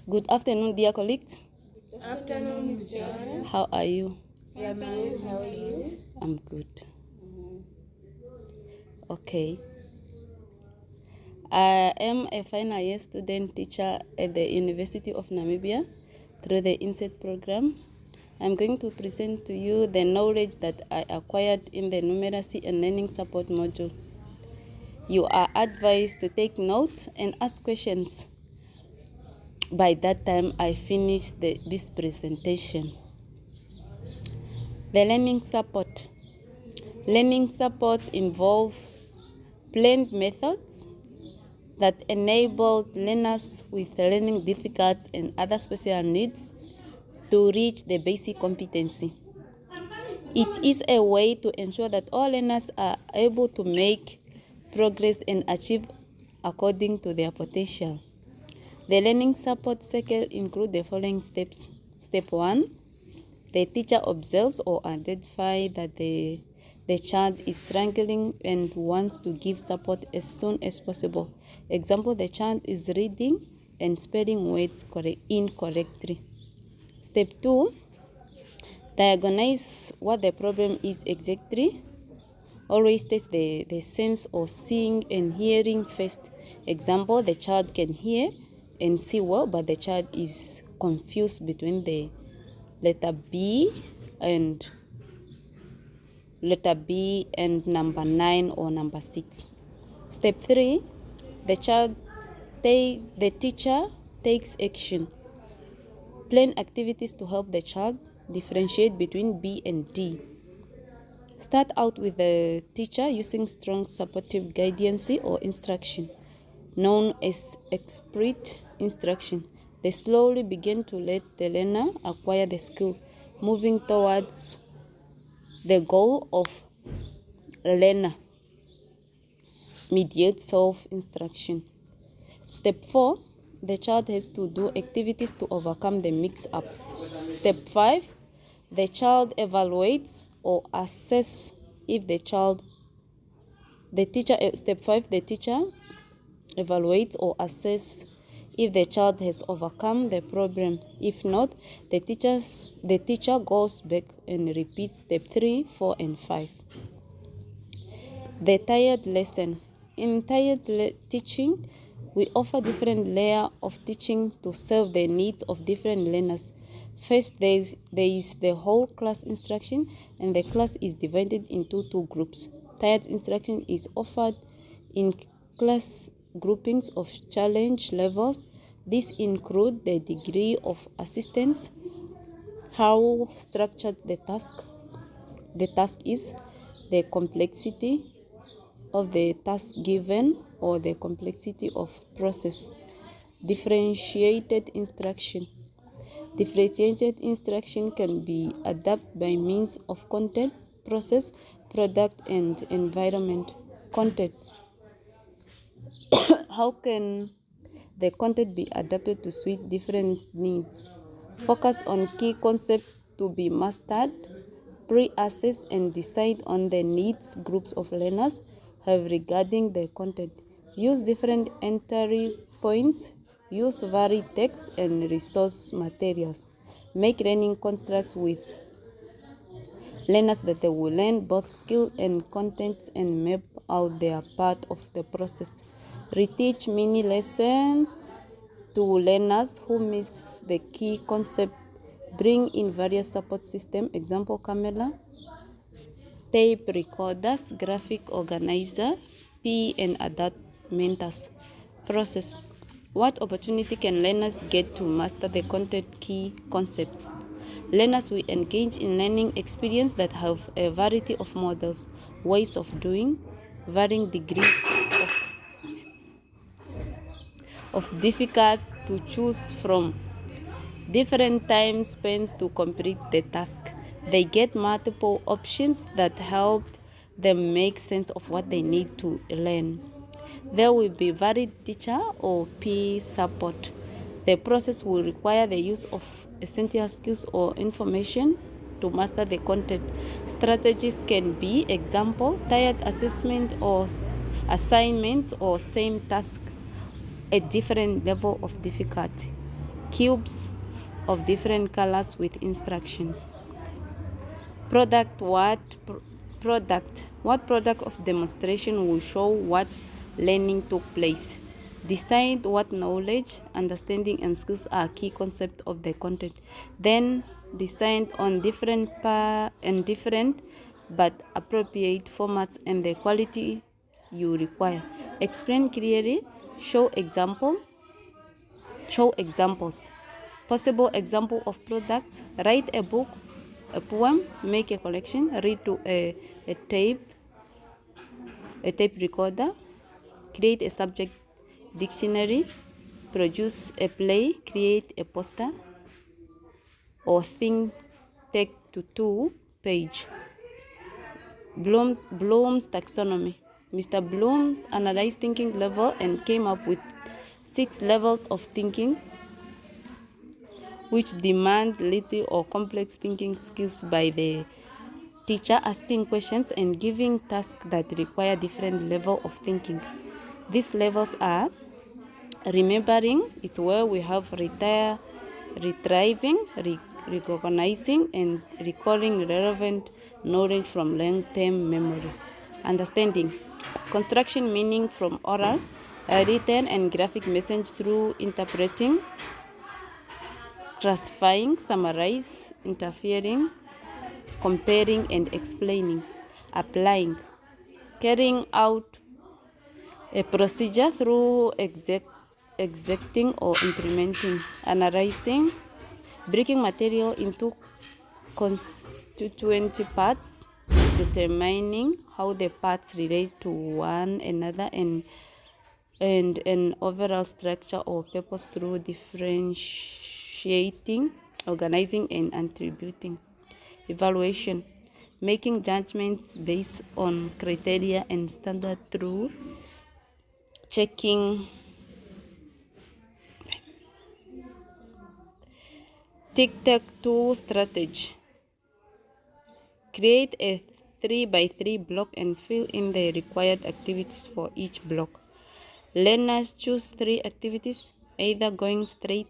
Good afternoon, dear colleagues. Good afternoon, Ms. Johannes. How are you? We are good. How are you? I'm good. Okay. I am a final year student teacher at the University of Namibia through the Inset program. I'm going to present to you the knowledge that I acquired in the numeracy and learning support module. You are advised to take notes and ask questions. By that time, I finished this presentation. The learning support. Learning supports involve planned methods that enable learners with learning difficulties and other special needs to reach the basic competency. It is a way to ensure that all learners are able to make progress and achieve according to their potential. The learning support cycle includes the following steps. Step 1, the teacher observes or identifies that the child is struggling and wants to give support as soon as possible. Example, the child is reading and spelling words incorrectly. Step 2, diagnose what the problem is exactly. Always test the sense of seeing and hearing first. Example, the child can hear and see well, but the child is confused between the letter B and number 9 or number 6. Step 3, the teacher takes action. Plan activities to help the child differentiate between B and D. Start out with the teacher using strong supportive guidance or instruction, known as explicit instruction. They slowly begin to let the learner acquire the skill, moving towards the goal of learner mediate self-instruction. Step 4, the child has to do activities to overcome the mix-up. Step 5, the child evaluates or assess if Step 5, the teacher evaluates or assess if the child has overcome the problem. If not, the teacher goes back and repeats step 3, 4, and 5. The tiered lesson. In tiered teaching, we offer different layers of teaching to serve the needs of different learners. First, there is the whole class instruction, and the class is divided into 2 groups. Tiered instruction is offered in class groupings of challenge levels. These include the degree of assistance, how structured the task is, the complexity of the task given, or the complexity of process. Differentiated instruction. Differentiated instruction can be adapted by means of content, process, product, and environment. Content. How can the content be adapted to suit different needs? Focus on key concepts to be mastered. Pre-assess and decide on the needs groups of learners have regarding the content. Use different entry points. Use varied text and resource materials. Make learning constructs with learners that they will learn both skill and contents and map out their part of the process. Reteach mini lessons to learners who miss the key concept. Bring in various support systems, example camera, tape recorders, graphic organizer, P and adult mentors. Process. What opportunity can learners get to master the content key concepts? Learners will engage in learning experience that have a variety of models, ways of doing, varying degrees of difficulty to choose from, different time spent to complete the task. They get multiple options that help them make sense of what they need to learn. There will be varied teacher or peer support. The process will require the use of essential skills or information to master the content. Strategies can be, example, tiered assessment or assignments or same task at different level of difficulty. cubes of different colors with instruction. What product of demonstration will show what learning took place. Decide what knowledge, understanding, and skills are key concepts of the content. Then decide on different but appropriate formats and the quality you require. Explain clearly. Show examples. Possible example of products. Write a book, a poem, make a collection, read to a tape recorder, create a subject dictionary, produce a play, create a poster, or think take to 2-page. Bloom's taxonomy. Mr. Bloom analyzed thinking level and came up with 6 levels of thinking, which demand little or complex thinking skills by the teacher, asking questions and giving tasks that require different level of thinking. These levels are remembering, it's where we have retrieving, recognizing, and recalling relevant knowledge from long-term memory. Understanding, construction meaning from oral, written, and graphic message through interpreting, classifying, summarize, interfering, comparing, and explaining. Applying, carrying out a procedure through executing or implementing. Analyzing, breaking material into constituent parts, determining how the parts relate to one another and an overall structure or purpose through differentiating, organizing, and attributing. Evaluation, making judgments based on criteria and standard through checking. Tic-tac-toe strategy. Create a 3x3 block and fill in the required activities for each block. Learners choose 3 activities, either going straight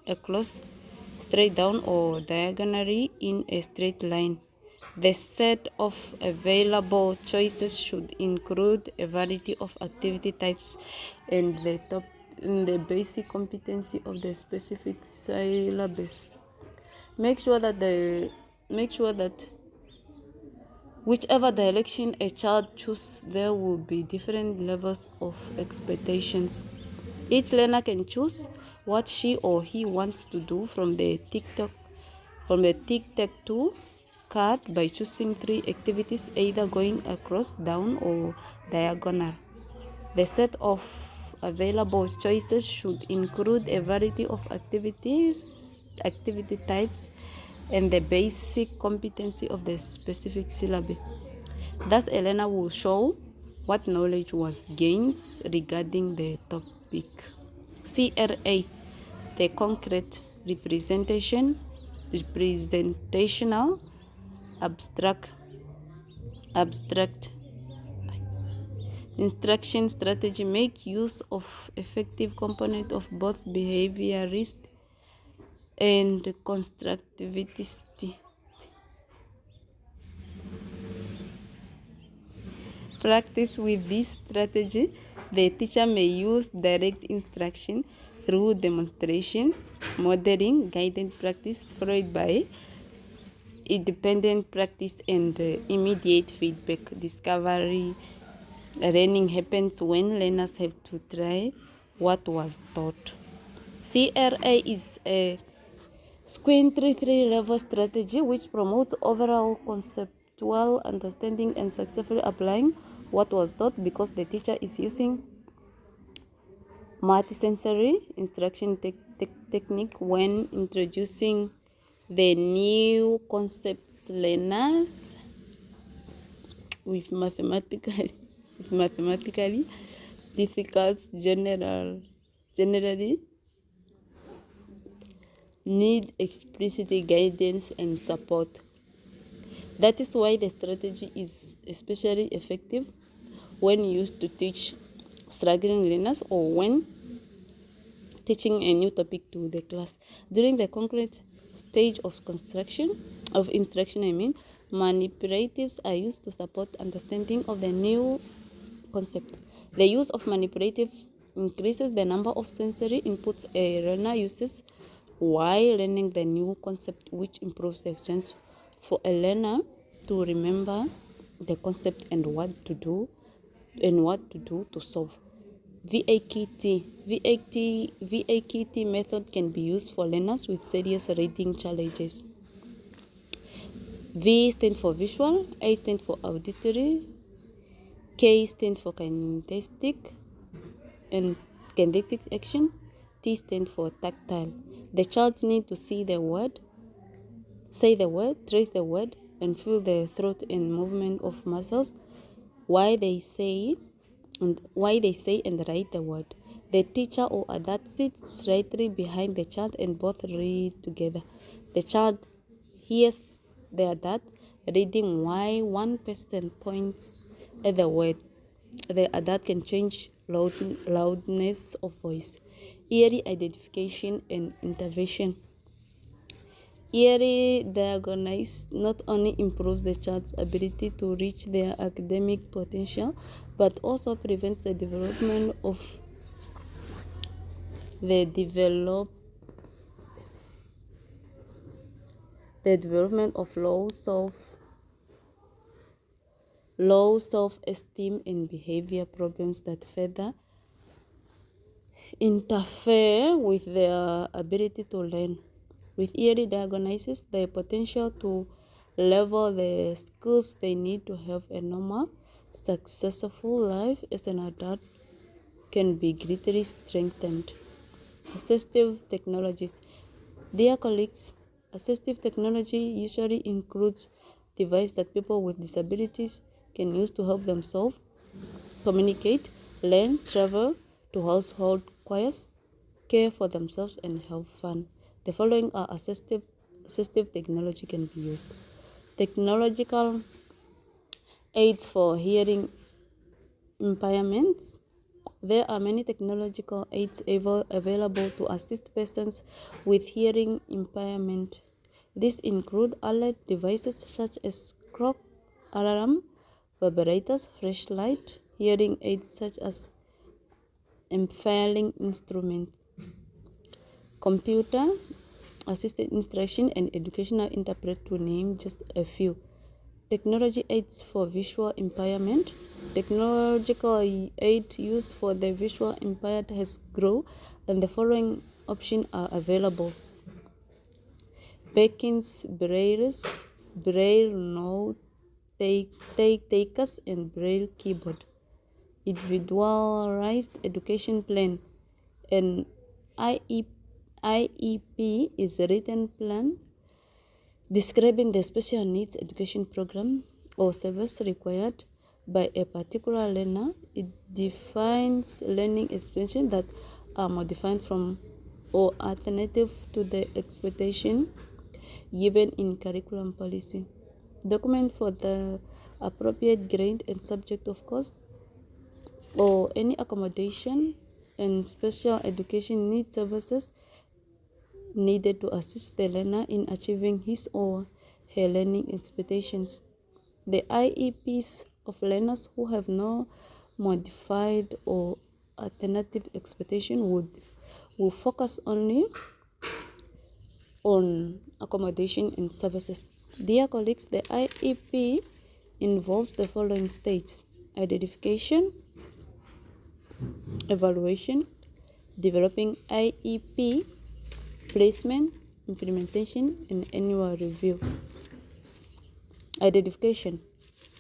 across, straight down, or diagonally in a straight line. The set of available choices should include a variety of activity types and the basic competency of the specific syllabus. Make sure that whichever direction a child chooses, there will be different levels of expectations. Each learner can choose what she or he wants to do from the tic-tac-toe card by choosing 3 activities, either going across, down, or diagonal. The set of available choices should include a variety of activity types, and the basic competency of the specific syllabus. Thus, a learner will show what knowledge was gained regarding the topic. CRA, the concrete representational, abstract instruction strategy. Make use of effective component of both behaviorist and constructivist. Practice with this strategy. The teacher may use direct instruction through demonstration, modeling, guided practice, followed by independent practice and immediate feedback. Discovery learning happens when learners have to try what was taught. CRA is a Squintry 3-level strategy which promotes overall conceptual understanding and successfully applying what was taught, because the teacher is using multisensory instruction technique when introducing the new concepts. Learners with mathematically difficult generally need explicit guidance and support. That is why the strategy is especially effective when used to teach struggling learners, or when teaching a new topic to the class. During the concrete stage of instruction, manipulatives are used to support understanding of the new concept. The use of manipulative increases the number of sensory inputs a learner uses while learning the new concept, which improves the sense for a learner to remember the concept and what to do to solve. VAKT method can be used for learners with serious reading challenges. V stands for visual, A stands for auditory, K stands for kinesthetic action, T stands for tactile. The child needs to see the word, say the word, trace the word, and feel the throat and movement of muscles while they say and write the word. The teacher or adult sits slightly behind the child and both read together. The child hears the adult reading while one person points at the word. The adult can change loudness of voice. Early identification and intervention. Early diagnosis not only improves the child's ability to reach their academic potential, but also prevents the development of low self-esteem and behavior problems that further interfere with their ability to learn. With early diagnosis, the potential to level the skills they need to have a normal, successful life as an adult can be greatly strengthened. Assistive technologies. Dear colleagues, assistive technology usually includes devices that people with disabilities can use to help themselves communicate, learn, travel, to household chores, care for themselves, and have fun. The following are assistive technology can be used. Technological aids for hearing impairments. There are many technological aids available to assist persons with hearing impairment. These include alert devices such as clock, alarm, vibrators, flashlight, hearing aids such as emphaling instruments, computer assisted instruction, and educational interpret, to name just a few. Technology aids for visual impairment. Technological aid used for the visual impaired has grown, and the following options are available: Beckins, Braille note takers, and Braille keyboard. Individualized education plan. An IEP is a written plan describing the special needs education program or service required by a particular learner. It defines learning experiences that are modified from or alternative to the expectation given in curriculum policy. Document for the appropriate grade and subject of course, or any accommodation and special education needs services needed to assist the learner in achieving his or her learning expectations. The IEPs of learners who have no modified or alternative expectation will focus only on accommodation and services. Dear colleagues, the IEP involves the following stages: identification, evaluation, developing IEP, placement, implementation, and annual review. Identification.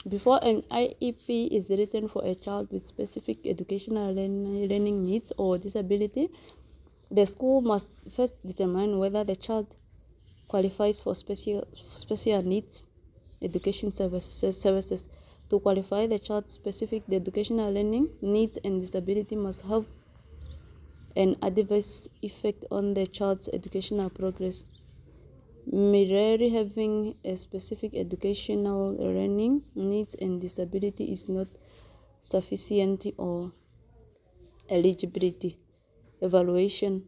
Before an IEP is written for a child with specific educational learning needs or disability, the school must first determine whether the child qualifies for special needs education services. To qualify, the child's specific educational learning needs and disability must have an adverse effect on the child's educational progress. Merely having a specific educational learning needs and disability is not sufficient or eligibility. Evaluation.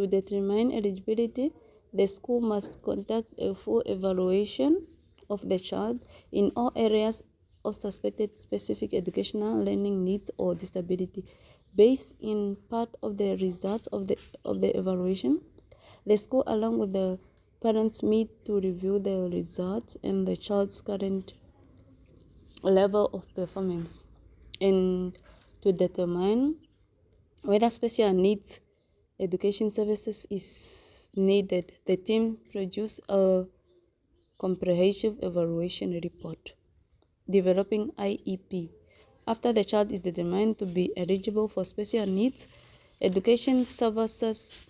To determine eligibility, the school must conduct a full evaluation of the child in all areas of suspected specific educational learning needs or disability. Based in part of the results of the evaluation, the school along with the parents meet to review the results and the child's current level of performance and to determine whether special needs education services is needed. The team produced a comprehensive evaluation report developing IEP. After the child is determined to be eligible for special needs education services,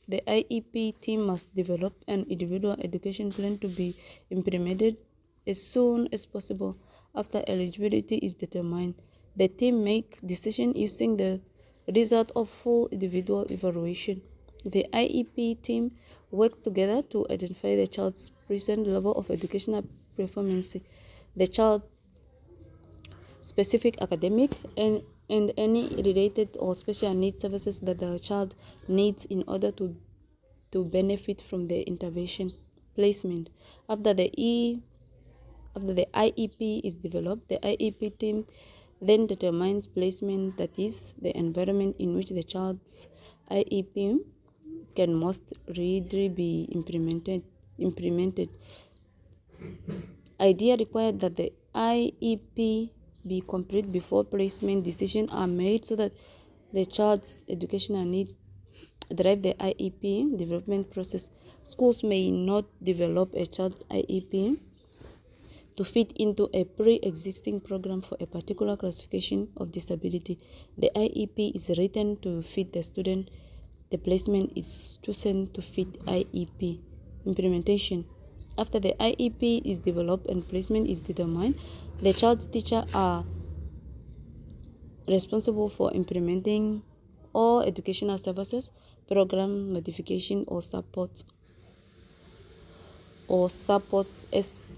the IEP team must develop an individual education plan to be implemented as soon as possible. After eligibility is determined, the team make decision using the result of full individual evaluation. The IEP team work together to identify the child's present level of educational performance, the child specific academic and any related or special needs services that the child needs in order to benefit from the intervention. Placement. After the IEP is developed, the IEP team then determines placement, that is, the environment in which the child's IEP can most readily be implemented. Idea required that the IEP be complete before placement decisions are made so that the child's educational needs drive the IEP development process. Schools may not develop a child's IEP to fit into a pre-existing program for a particular classification of disability. The IEP is written to fit the student. The placement is chosen to fit IEP. Implementation. After the IEP is developed and placement is determined, the child's teacher are responsible for implementing all educational services, program modification or supports as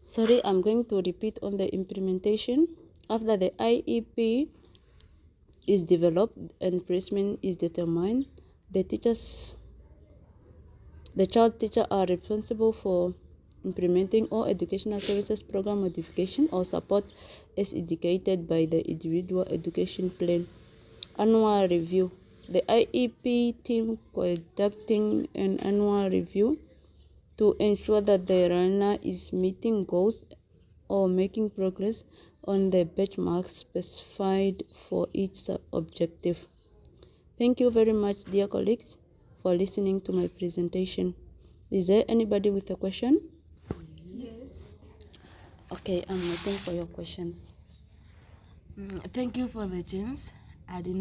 Sorry, I'm going to repeat on the implementation. After the IEP is developed and placement is determined, the child teacher are responsible for implementing all educational services, program modification or support as indicated by the individual education plan. Annual review. The IEP team conducting an annual review to ensure that the learner is meeting goals or making progress on the benchmarks specified for each objective. Thank you very much, dear colleagues, for listening to my presentation. Is there anybody with a question? Yes. Okay, I'm waiting for your questions. Thank you for the chance. I did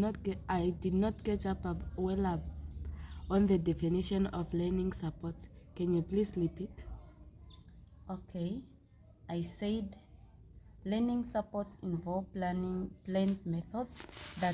not catch up on the definition of learning support. Can you please repeat? Okay, I said learning supports involve planned methods that